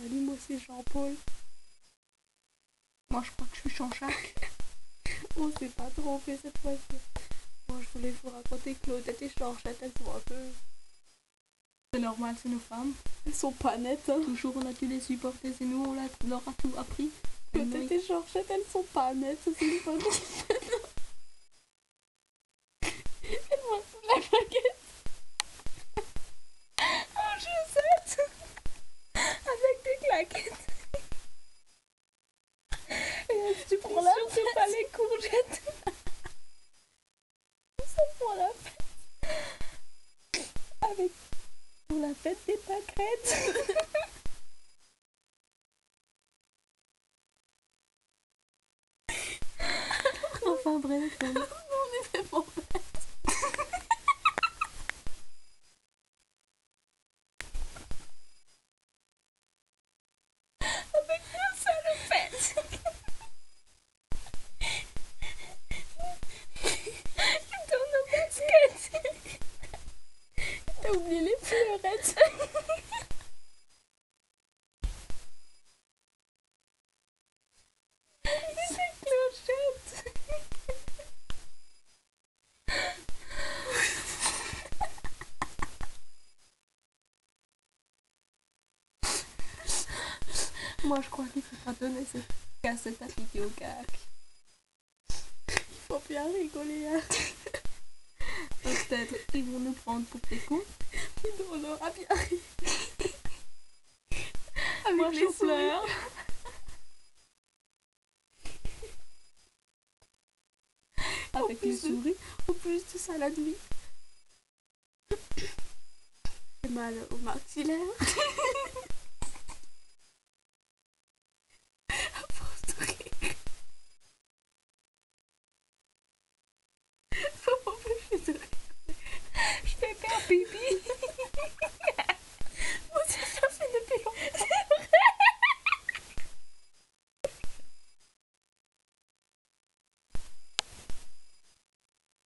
Salut, moi c'est Jean-Paul. Moi, je crois que je suis Jean-Jacques. On s'est pas trompé cette fois-ci. Moi, je voulais vous raconter que Claudette et Georgette, elles sont un peu... C'est normal, c'est nos femmes. Elles sont pas nettes, hein. Toujours, on a dû les supporter, c'est nous, leur a tout appris. Claudette et Georgette, elles sont pas nettes, c'est une bonne elles vont sous la baguette. En chaussettes. Avec des claquettes. Et elles Pour la surtout pas les courgettes. Ça pour la fête. Avec pour la fête des pâquerettes. Enfin bref, On est vraiment bêtes. Avec un salopette. Dans nos baskets. T'as oublié les fleurettes. C'est clochette. moi, je crois qu'il faudra donner cette cassette à vidéo gag. Il faut bien rigoler, hein. Peut-être qu'ils vont nous prendre pour des cons. On aura bien ri. Avec Moi, les je pleure. Avec les souris. En plus de ça, la nuit. J'ai mal au maxillaire.